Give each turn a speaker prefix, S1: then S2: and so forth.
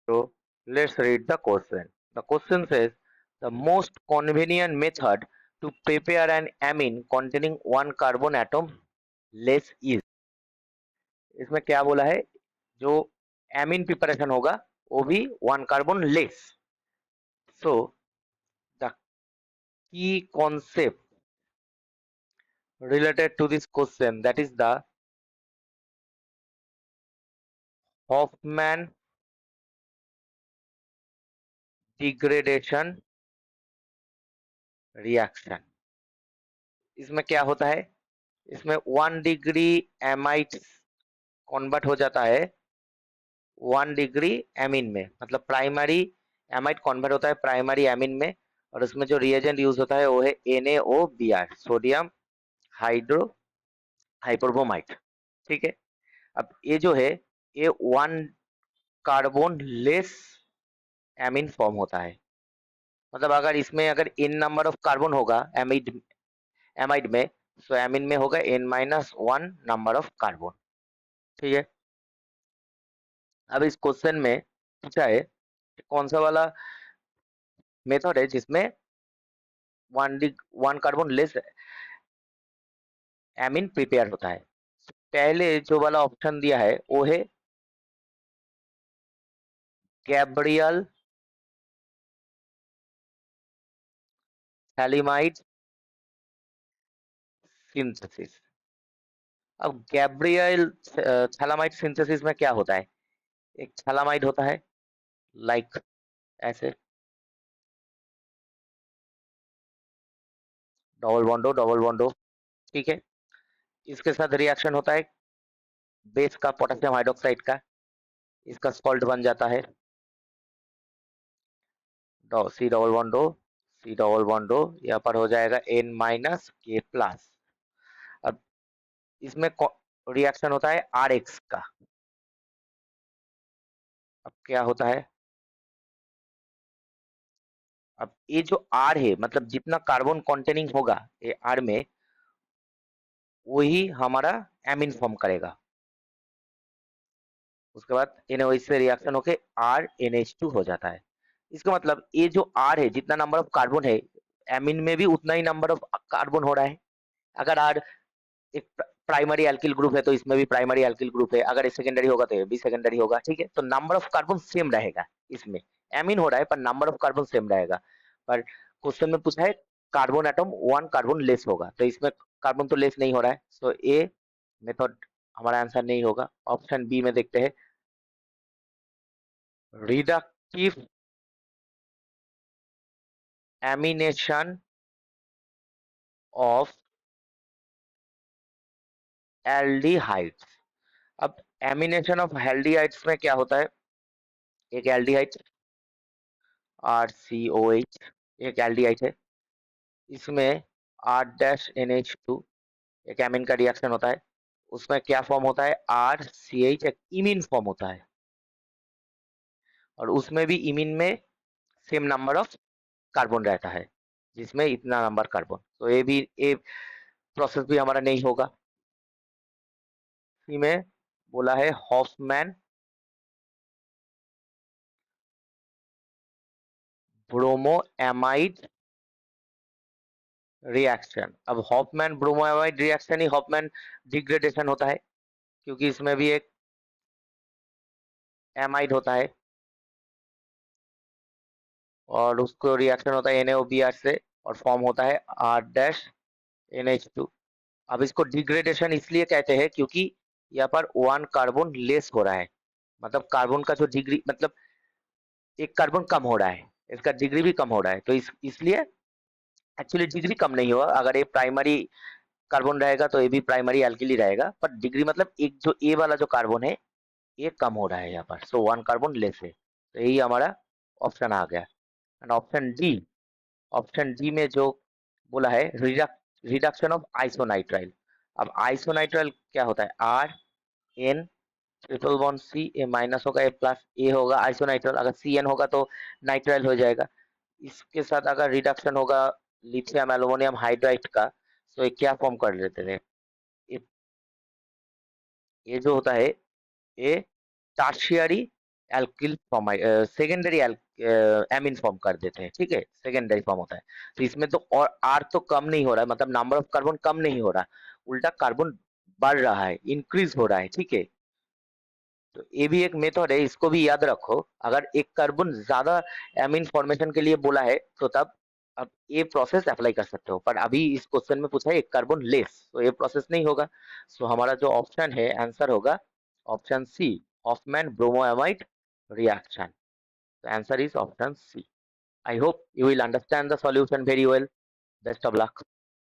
S1: So let's read the question. The question says the most convenient method to prepare an amine containing one carbon atom less is. इसमें क्या बोला है? जो amine preparation होगा वो भी one carbon less. So the key concept related to this question, that is the Hoffman degradation reaction. इसमें क्या होता है? इसमें 1 डिग्री एमाइड कन्वर्ट हो जाता है 1 डिग्री एमीन में, मतलब प्राइमरी एमाइड कन्वर्ट होता है प्राइमरी एमीन में, और उसमें जो रिएजेंट यूज होता है वो है NaOBr, सोडियम हाइड्रो हाइपोब्रोमाइड. ठीक है. अब ये जो है ये one carbon less amine form होता है. मतलब अगर इसमें अगर n नंबर ऑफ कार्बन होगा एमाइड एमाइड में, तो एमीन में होगा n-1 नंबर ऑफ कार्बन. ठीक है. अब इस क्वेश्चन में पूछा है कौन सा वाला मेथड है जिसमें one carbon less amine prepare होता है. पहले जो वाला ऑप्शन दिया है वो है गैब्रियल थैलिमाइड सिंथेसिस. अब गैब्रियल थैलामाइड सिंथेसिस में क्या होता है? एक थैलामाइड होता है लाइक ऐसे डबल बॉन्डो. ठीक है. इसके साथ रिएक्शन होता है बेस का पोटेशियम हाइड्रोक्साइड का, इसका सॉल्ट बन जाता है सी डबल बॉन्डो यहाँ पर हो जाएगा N-K+. अब इसमें रिएक्शन होता है RX का. अब क्या होता है? अब ये जो R है मतलब जितना कार्बन कंटेनिंग होगा ये R में वही हमारा एमीन फॉर्म करेगा. उसके बाद NaOH से रिएक्शन होके RNH2 हो जाता है. इसका मतलब ये जो R है जितना नंबर ऑफ कार्बन है एमीन में भी उतना ही नंबर ऑफ कार्बन हो रहा है. अगर R एक प्राइमरी एल्किल ग्रुप है तो इसमें भी प्राइमरी एल्किल ग्रुप है, अगर ये सेकेंडरी होगा तो ये भी सेकेंडरी होगा. ठीक है. तो नंबर ऑफ कार्बन सेम रहेगा. इसमें एमीन हो रहा है पर नंबर ऑफ कार्बन सेम रहेगा. पर क्वेश्चन में पूछा है carbon atom one carbon less होगा, तो इसमें कार्बन तो लेस नहीं हो रहा है, सो ए मेथड हमारा आंसर नहीं होगा. ऑप्शन बी में देखते हैं रिडक्टिव एमिनेशन ऑफ एल्डिहाइड्स. अब एमिनेशन ऑफ एल्डिहाइड्स में क्या होता है? एक एल्डिहाइड RCOH एक एल्डिहाइड है, इसमें R-NH2 एक एमीन का रिएक्शन होता है, उसमें क्या फॉर्म होता है RCH एक इमीन फॉर्म होता है, और उसमें भी इमीन में सेम नंबर ऑफ कार्बन रहता है जिसमें इतना नंबर कार्बन. तो ये प्रोसेस भी हमारा नहीं होगा. इसी में बोला है हॉफमैन ब्रोमोएमाइड रिएक्शन. अब हॉफमैन ब्रोमोएमाइड रिएक्शन ही हॉफमैन डिग्रेडेशन होता है क्योंकि इसमें भी एक एमाइड होता है और उसको रिएक्शन होता है NaOBr से और फॉर्म होता है R-NH2. अब इसको डिग्रेडेशन इसलिए कहते हैं क्योंकि यहाँ पर वन कार्बन लेस हो रहा है, मतलब कार्बन का जो डिग्री मतलब एक कार्बन कम हो रहा है, इसका डिग्री भी कम हो रहा है, तो इसलिए एक्चुअली डिग्री कम नहीं होगा. अगर ये प्राइमरी कार्बन रहेगा तो ये भी प्राइमरी एल्किल ही रहेगा, पर डिग्री मतलब एक जो ए वाला जो कार्बन है ये कम हो रहा है यहाँ पर, सो वन कार्बन लेस है. तो यही हमारा ऑप्शन आ गया. एंड ऑप्शन डी में जो बोला है रिडक्शन ऑफ आइसोनाइट्राइल. अब आइसोनाइट्राइल क्या होता है? RN ट्रिपल बॉन्ड C ए माइनस होगा ए प्लस ए होगा आइसोनाइट्राइल. अगर CN होगा तो नाइट्राइल हो जाएगा. इसके साथ अगर रिडक्शन होगा लिथियम एल्युमिनियम हाइड्राइड का तो ये क्या फॉर्म कर लेते थे? ये, ये जो होता है ये tertiary alkyl form secondary amine form कर देते हैं, ठीक है, सेकेंडरी फॉर्म होता है। तो इसमें तो और आर तो कम नहीं हो रहा है, मतलब नंबर ऑफ कार्बन कम नहीं हो रहा, उल्टा कार्बन बढ़ रहा है, इंक्रीज हो रहा है, ठीक है। तो ये भी एक मेथड है, इसको भी याद रखो। अगर एक कार्बन ज्यादा एमीन फॉर्मेशन के लिए बोला है तो तब अब ये प्रोसेस अप्लाई कर सकते हो, पर अभी इस क्वेश्चन में पूछा है एक कार्बन लेस, तो ये प्रोसेस नहीं होगा। सो हमारा जो ऑप्शन है आंसर होगा option C, Hofmann bromamide reaction. The answer is option C. I hope you will understand the solution very well. Best of luck.